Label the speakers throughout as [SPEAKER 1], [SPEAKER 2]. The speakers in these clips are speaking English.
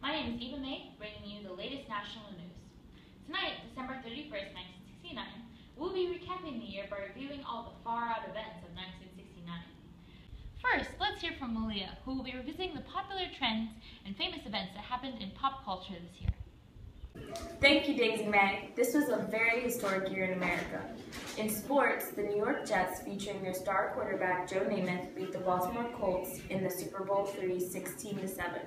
[SPEAKER 1] My name is Eva May, bringing you the latest national news. Tonight, December 31st, 1969, we'll be recapping the year by reviewing all the far-out events of 1969. First, let's hear from Malia, who will be revisiting the popular trends and famous events that happened in pop culture this year.
[SPEAKER 2] Thank you, Daisy May. This was a very historic year in America. In sports, the New York Jets, featuring their star quarterback Joe Namath, beat the Baltimore Colts in the Super Bowl III 16-7.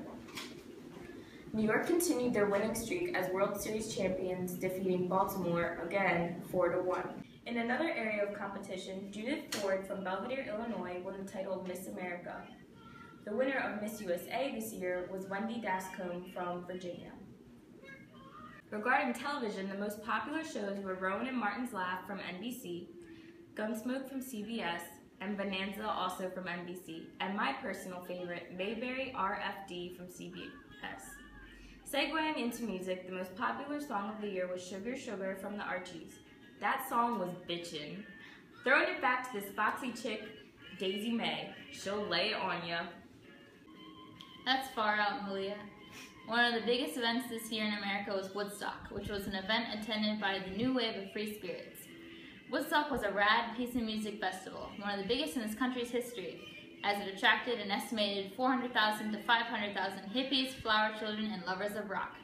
[SPEAKER 2] New York continued their winning streak as World Series champions, defeating Baltimore again 4-1. In another area of competition, Judith Ford from Belvedere, Illinois, won the title of Miss America. The winner of Miss USA this year was Wendy Dascombe from Virginia. Regarding television, the most popular shows were Rowan and Martin's Laugh from NBC, Gunsmoke from CBS, and Bonanza also from NBC, and my personal favorite, Mayberry RFD from CBS. Segueing into music, the most popular song of the year was Sugar Sugar from the Archies. That song was bitchin'. Throwing it back to this foxy chick, Daisy May. She'll lay it on ya.
[SPEAKER 1] That's far out, Malia. One of the biggest events this year in America was Woodstock, which was an event attended by the new wave of free spirits. Woodstock was a rad peace and music festival, one of the biggest in this country's history, as it attracted an estimated 400,000 to 500,000 hippies, flower children, and lovers of rock.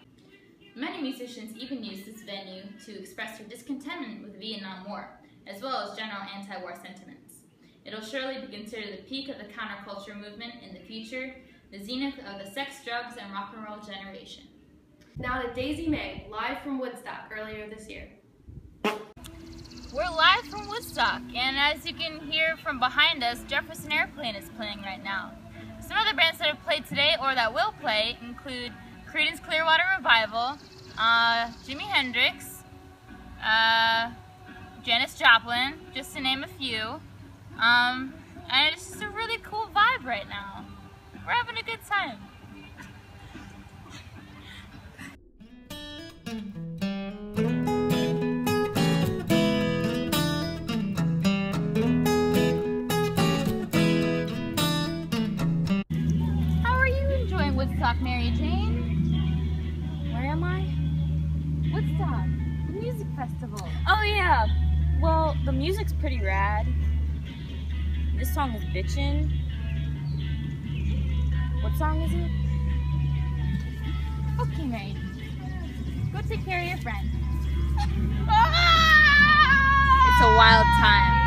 [SPEAKER 1] Many musicians even used this venue to express their discontentment with the Vietnam War, as well as general anti-war sentiments. It'll surely be considered the peak of the counterculture movement in the future, the zenith of the sex, drugs, and rock and roll generation.
[SPEAKER 3] Now to Daisy May, live from Woodstock earlier this year.
[SPEAKER 1] We're live from Woodstock, and as you can hear from behind us, Jefferson Airplane is playing right now. Some other bands that have played today or that will play include Creedence Clearwater Revival, Jimi Hendrix, Janis Joplin, just to name a few. And it's just a really cool vibe right now. We're having a good time. How are you enjoying Woodstock, Mary Jane?
[SPEAKER 2] Where am I?
[SPEAKER 1] Woodstock, the music festival.
[SPEAKER 2] Oh yeah, well, the music's pretty rad. This song is bitchin'. What song is it?
[SPEAKER 1] Okay, Mary. Go take care of your friend. It's a wild time.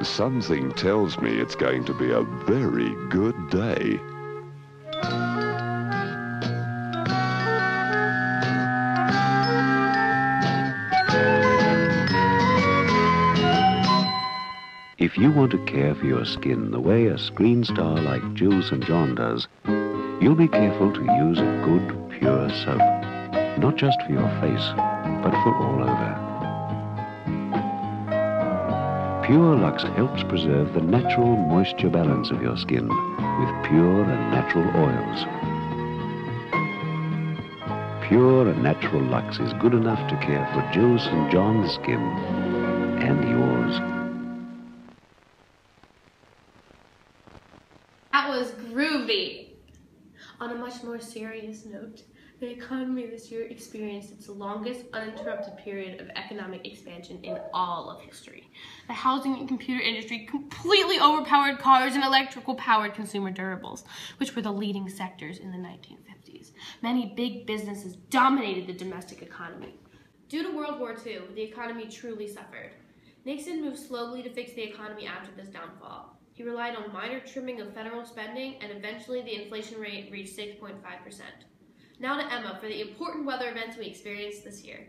[SPEAKER 4] Something tells me it's going to be a very good day.
[SPEAKER 5] If you want to care for your skin the way a screen star like Jill St. John does, you'll be careful to use a good, pure soap. Not just for your face, but for all over. Pure Lux helps preserve the natural moisture balance of your skin with pure and natural oils. Pure and natural Lux is good enough to care for Jill St. John's skin and yours.
[SPEAKER 3] That was groovy. On a much more serious note, the economy this year experienced its longest uninterrupted period of economic expansion in all of history. The housing and computer industry completely overpowered cars and electrical-powered consumer durables, which were the leading sectors in the 1950s. Many big businesses dominated the domestic economy. Due to World War II, the economy truly suffered. Nixon moved slowly to fix the economy after this downfall. He relied on minor trimming of federal spending, and eventually the inflation rate reached 6.5%. Now to Emma for the important weather events we experienced this year.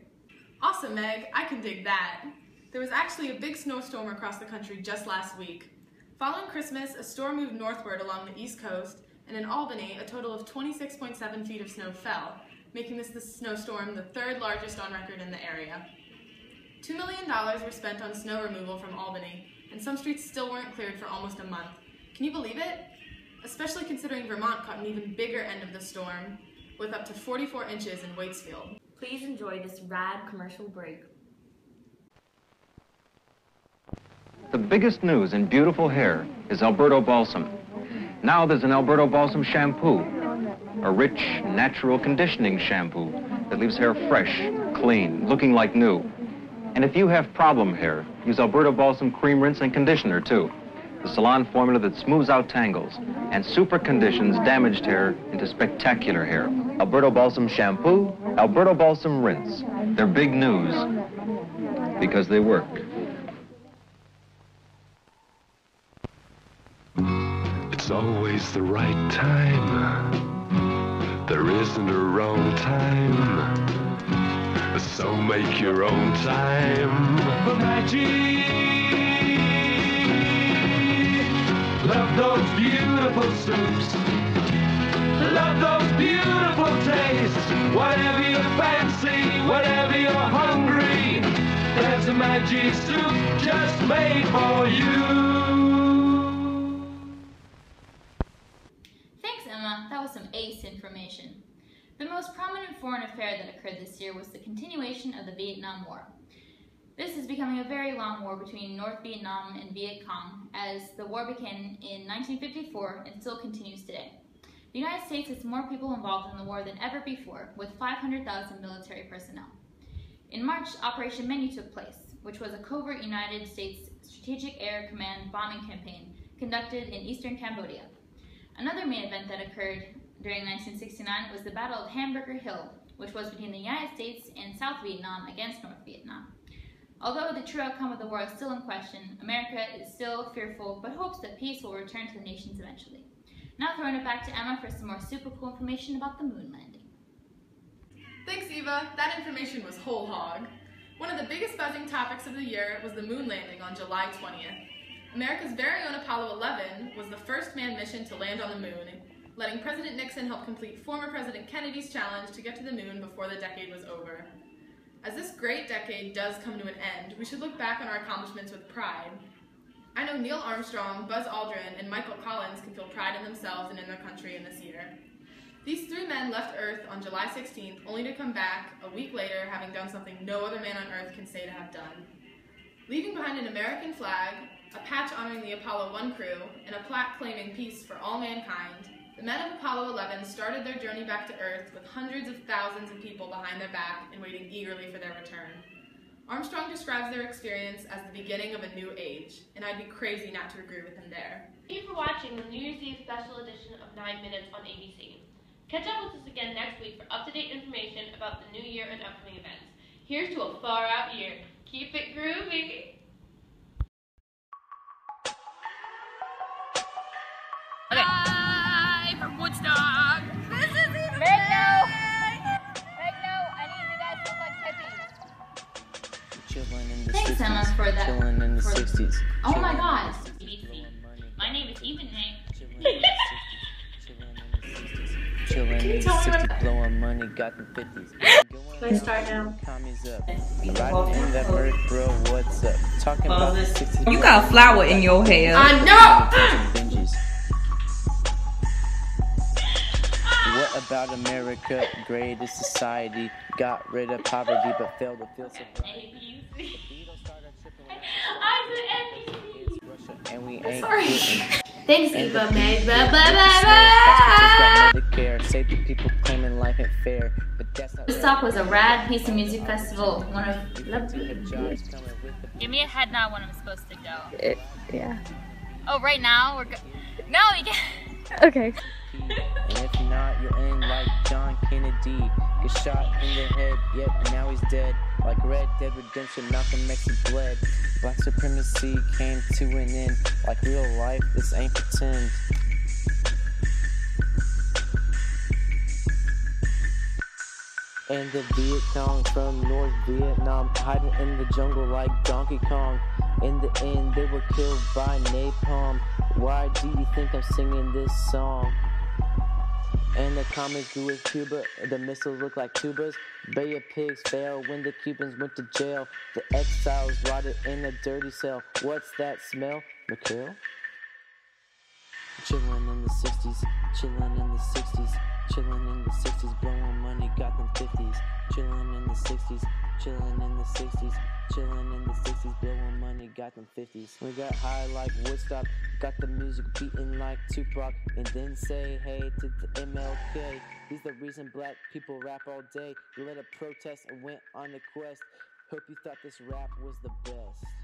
[SPEAKER 6] Awesome, Meg. I can dig that. There was actually a big snowstorm across the country just last week. Following Christmas, a storm moved northward along the East Coast, and in Albany, a total of 26.7 feet of snow fell, making this snowstorm the third largest on record in the area. $2 million were spent on snow removal from Albany, and some streets still weren't cleared for almost a month. Can you believe it? Especially considering Vermont caught an even bigger end of the storm, with up to 44 inches in Waitsfield.
[SPEAKER 2] Please enjoy this rad commercial break.
[SPEAKER 7] The biggest news in beautiful hair is Alberto Balsam. Now there's an Alberto Balsam shampoo, a rich, natural conditioning shampoo that leaves hair fresh, clean, looking like new. And if you have problem hair, use Alberto Balsam cream rinse and conditioner too. The salon formula that smooths out tangles and super conditions damaged hair into spectacular hair. Alberto Balsam shampoo, Alberto Balsam rinse. They're big news because they work.
[SPEAKER 4] It's always the right time. There isn't a wrong time. So make your own time for magic. Love those beautiful soups. Love those beautiful tastes. Whatever you fancy, whatever you're hungry, there's a magic soup just made for you.
[SPEAKER 1] Thanks, Emma. That was some ace information. The most prominent foreign affair that occurred this year was the continuation of the Vietnam War. This is becoming a very long war between North Vietnam and Viet Cong, as the war began in 1954 and still continues today. The United States has more people involved in the war than ever before, with 500,000 military personnel. In March, Operation Menu took place, which was a covert United States Strategic Air Command bombing campaign conducted in eastern Cambodia. Another main event that occurred during 1969 was the Battle of Hamburger Hill, which was between the United States and South Vietnam against North Vietnam. Although the true outcome of the war is still in question, America is still fearful but hopes that peace will return to the nations eventually. Now throwing it back to Emma for some more super cool information about the moon landing.
[SPEAKER 6] Thanks, Eva. That information was whole hog. One of the biggest buzzing topics of the year was the moon landing on July 20th. America's very own Apollo 11 was the first manned mission to land on the moon, letting President Nixon help complete former President Kennedy's challenge to get to the moon before the decade was over. As this great decade does come to an end, we should look back on our accomplishments with pride. I know Neil Armstrong, Buzz Aldrin, and Michael Collins can feel pride in themselves and in their country in this year. These three men left Earth on July 16th, only to come back a week later having done something no other man on Earth can say to have done. Leaving behind an American flag, a patch honoring the Apollo 1 crew, and a plaque claiming peace for all mankind, the men of Apollo 11 started their journey back to Earth with hundreds of thousands of people behind their back and waiting eagerly for their return. Armstrong describes their experience as the beginning of a new age, and I'd be crazy not to agree with him there.
[SPEAKER 3] Thank you for watching the New Year's Eve special edition of 9 Minutes on ABC. Catch up with us again next week for up-to-date information about the new year and upcoming events. Here's to a far-out year. Keep it groovy!
[SPEAKER 1] Hi from Woodstock!
[SPEAKER 8] This is even
[SPEAKER 1] Meg, no! Meg, no! I need you guys to look like hippies. Thanks, Emma, for that.
[SPEAKER 9] Chilling in the 60s.
[SPEAKER 1] Oh my God! ABC. My name is Ethan Hank.
[SPEAKER 9] Chilling in the 60s, blowing money, got the 50s.
[SPEAKER 2] Can I start now?
[SPEAKER 9] Commies up. Riding in that bird, bro, what's up? Talking about the 60s.
[SPEAKER 8] You got flour in your hair.
[SPEAKER 6] I know!
[SPEAKER 9] Binges. What about America, greatest society? Got rid of poverty but failed to feel sobriety. And we ain't quitting.
[SPEAKER 1] Thanks, Eva, Meg.
[SPEAKER 9] Medicare, save the people claiming life ain't fair, but that's not
[SPEAKER 1] Woodstock was a rad piece of music festival. One of Give me a head nod when I'm supposed to go.
[SPEAKER 8] Yeah.
[SPEAKER 1] Oh, right now we're No, you can't.
[SPEAKER 8] Okay.
[SPEAKER 9] And if not, you're in like John Kennedy. Get shot in the head, yep, and now he's dead. Like Red Dead Redemption, Malcolm X bled. Black supremacy came to an end. Like real life, this ain't pretend. And the Viet Cong from North Vietnam, hiding in the jungle like Donkey Kong. In the end, they were killed by napalm. Why do you think I'm singing this song? And the comets grew with Cuba, the missiles look like tubas. Bay of Pigs fell when the Cubans went to jail. The exiles rotted in a dirty cell. What's that smell? Mikhail? Chillin' in the 60s, chillin' in the 60s, chillin' in the 60s, blowing money, got them 50s. Chillin' in the 60s, chillin' in the 60s, chillin' in the 60s, blowing money, got them 50s. We got high like Woodstock, got the music beating like Tupac, and then say hey to the MLK. He's the reason black people rap all day. We led a protest and went on a quest. Hope you thought this rap was the best.